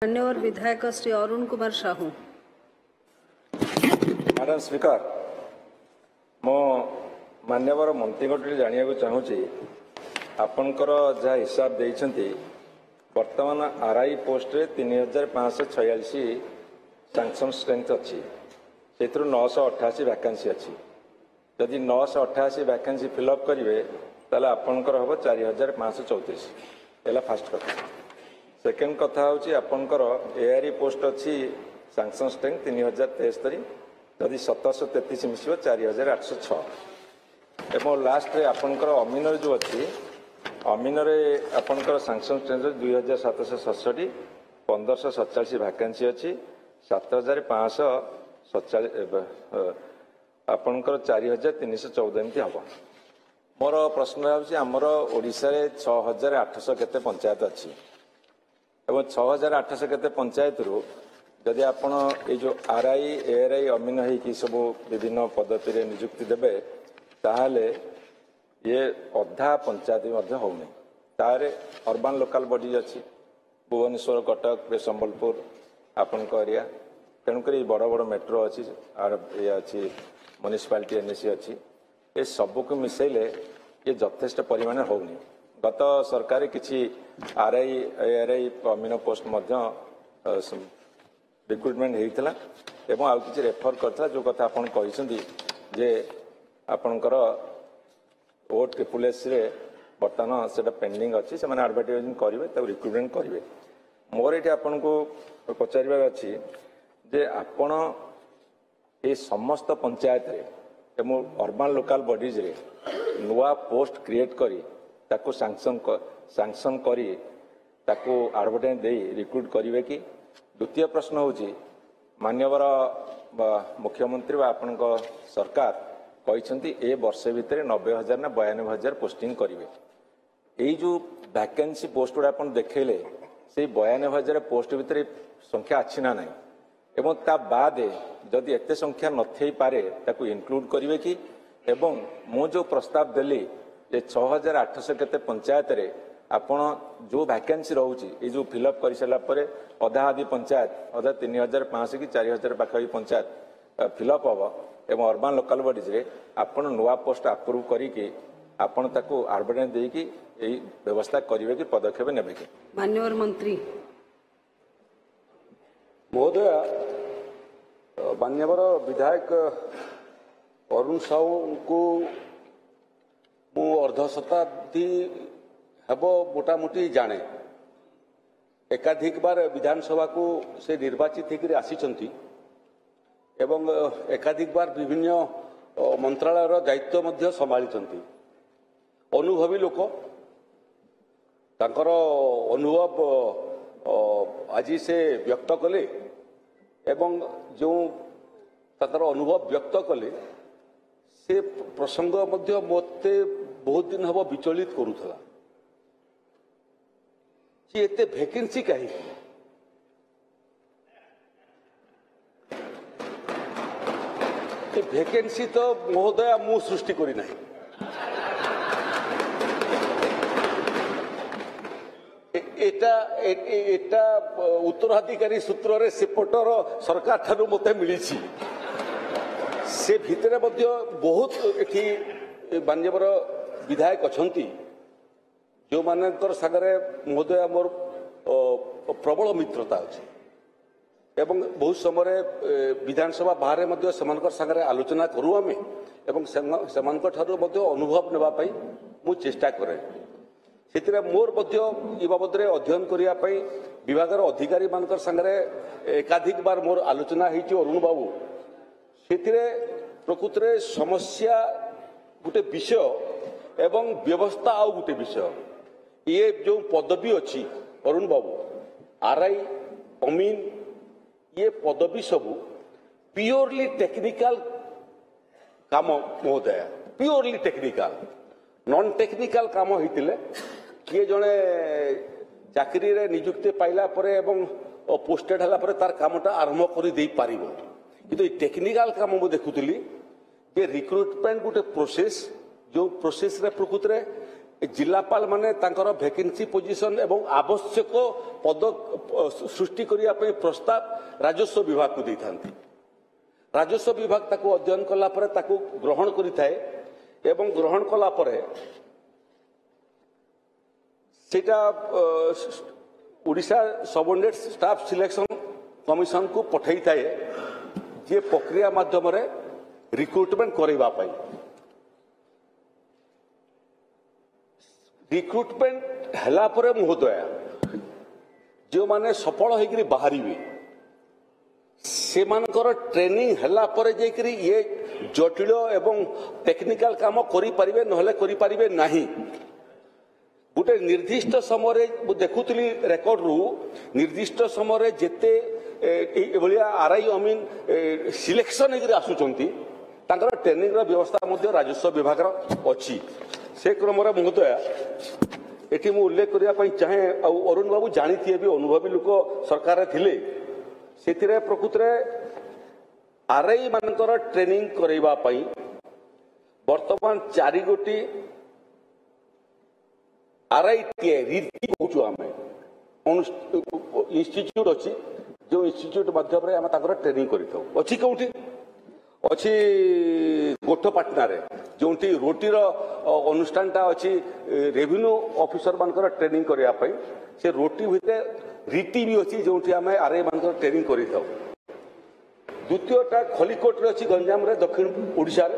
मान्यवर विधायक Shri Arun Kumar Sahu. Madam speaker, मो मान्यवर मंत्री जाना चाहूँगी आपणकर जहाँ हिसाब देइछंती वर्तमान आरआई पोस्ट रे 3546 सैंक्शन स्ट्रेंथ अच्छी से 988 वैकेंसी अच्छी। जदि 988 वैकेंसी फिलअप करेंगे ताले आपणकर हम 4534 है फास्ट कथा। सेकेंड कथा हूँ आपणकर एआरई पोस्ट अच्छी सैंक्शन स्ट्रेंथ 3073 जदि 1733 मिस 4806 एवं लास्ट आपणकर अमीनर जो अच्छी अमीनर आपणकर सैंक्शन स्ट्रेंथ 2767 1547 वैकेंसी अच्छी 7547 आपणकर 4314 एमती हम। मोर प्रश्न होमर ओडिशा रे 6800 केते पंचायत अच्छी एवं 6800 केते पंचायत रु जदि आपण ये जो आरआई एआरआई अमीन होगी सब विभिन्न पद्धति रे नियुक्ति देबे ताहले ये अधा पंचायत होनी तारे अर्बान लोकल बॉडीज अच्छी भुवनेश्वर कटक संबलपुर आपण एरिया तेणुक बड़ बड़ मेट्रो अच्छी ये अच्छी म्युनिसिपालिटी एनएसी अच्छी ये सबको मिसेले ये यथेष्ट परिमाण होनी। गत सरकार किसी आरआई एआरआई अमीन पोस्ट रिक्रुटमेंट होता एवं आउ कि रेफर करता जो कथा आपन कहते जे आपणकर ओ ट्रिपुलएस बर्तमान से पेंडिंग अच्छी से एडवर्टाइजिंग करेंगे तब रिक्रुटमेंट करेंगे। मोर ये आपन को पचार अच्छी जे आपण ये समस्त पंचायत एवं अर्बान लोकल बॉडीज रे नुआ पोस्ट क्रिएट करी ताको सैंक्शन करी ताको एडवर्टाइज दे रिक्रुट करेंगे कि। द्वितीय प्रश्न होची मान्यवर मुख्यमंत्री आपण सरकार कहते ए वर्ष भितर 90,000 ना 92,000 पोस्टिंग करेंगे। यही जो वैकेंसी पोस्ट गुड़ा आप देखले से 92,000 पोस्ट भितर संख्या अच्छी ना नहीं एवं ता बाद जदि एते संख्या नथई पारे ताको इंक्लूड करेंगे कि। एवं मु जो प्रस्ताव देली जे 6800 केते पंचायत रे आपण जो वैकेंसी रोची ये जो फिलअप कर सारा अधा आदि पंचायत अधा 3500 कि 4000 पाखापी पंचायत फिलअप हम एवं अर्बान लोकल बॉडीज रे आपण नुआ पोस्ट अप्रूव करी आपण ताको एडवर्टाइज देकी यही व्यवस्था करेंगे कि पदक्षेप नेबे कि। मान्यवर मंत्री महोदय मान्यवर विधायक अरुण साहू को मु अर्ध शताब्दी हेब मोटामोटी जाने एकाधिक बार विधानसभा को से निर्वाचित होकर आसी एवं एकाधिक बार विभिन्न मंत्रालय दायित्व मध्य संभाली अनुभवी लोक तांकर अनुभव आज से व्यक्त कले एवं जो तांकर अनुभव व्यक्त कले से प्रसंग मध्य मते बहुत दिन हम विचलित करूला कि एते वैकेंसी कहीं वैकेंसी तो महोदय मु सृष्टि करी नहीं एटा उत्तराधिकारी सूत्र रे सेपटर सरकार ठारू मते मिली से भितर मध्य बहुत एठी मान्यवर विधायक अछंती जो मानकर सागरे महोदय मोर प्रबल मित्रता अच्छे एवं बहुत समय विधानसभा बाहर मध्य समानकर सागरे आलोचना करू आमे एवं समानकर ठारू मध्य अनुभव नेबा पई मु चेष्टा करे सेतिरे मोर मध्य ई बाबद रे अध्ययन करिया पई विभागर अधिकारी मानकर सागरे एकाधिक बार मोर आलोचना हेची अरुण बाबू सेतिरे प्रकृत रे समस्या गुटे विषय एवं व्यवस्था आउ गुटे विषय ये जो पदवी अच्छी अरुण बाबू आरआई अमीन ये पदवी सबू प्योरली टेक्निकल काम महोदय प्योरली टेक्निकल नॉन टेक्निकल काम होते किए जड़े चाकरी रे नियुक्ति पाइला परे एवं पोस्टेड हला परे तार कामटा आरंभ कर दे पारिबो कि टेक्निकल काम मु देखुली जे रिक्रुटमेंट गोटे प्रोसेस जो प्रोसेस रे प्रकृत रे जिलापाल माने तांकर वैकेंसी पोजीशन एवं आवश्यक पद सृष्टि करिया पे प्रस्ताव राजस्व विभाग को देथांती। राजस्व विभाग ताको अध्ययन कला परे ताको ग्रहण करिथाए एवं ग्रहण कला परे सेटा Odisha subordinate staff selection commission को पठाई थाए जे प्रक्रिया माध्यम रे रिक्रुटमेंट करैबा पई। रिक्रुटमेंट हला परे महोदय जो माने सफल होइकरी बाहरिबे से मानकर ट्रेनिंग हला परे जेकरी ये जटिल एवं टेक्निकल काम करि परिबे नहले करि परिबे नाही। गोटे निर्दिष्ट समय देखुली रेकर्ड रु निर्दिष्ट समय जेते एभलिया आरआई अमीन सिलेक्शन होकर आसुचंती तांकर ट्रेनिंग रो व्यवस्था मध्य राजस्व विभाग अच्छी। से क्रम महोदय एटी मु उल्लेख करने चाहे अरुण बाबू जानी थी भी अनुभवी लोक सरकार थिले से प्रकृत आरआई मानकर ट्रेनिंग करैबा पई वर्तमान 4 गोटी आरआईटीआई रीति कहूँ आम इंस्टीट्यूट अच्छी जो इंस्टीट्यूट माध्यम आम ट्रेनिंग करी कौटी अच्छी गोठपाटना जो रोटीर अनुष्ठानटा अच्छी रेवेन्यू ऑफिसर मानकर ट्रेनिंग करने से रोटी भितर रीति भी अच्छी जो आम आरआई मानकर ट्रेनिंग करी द्वितीयटा खलिकोट अच्छी गंजाम दक्षिण ओडिशा रे।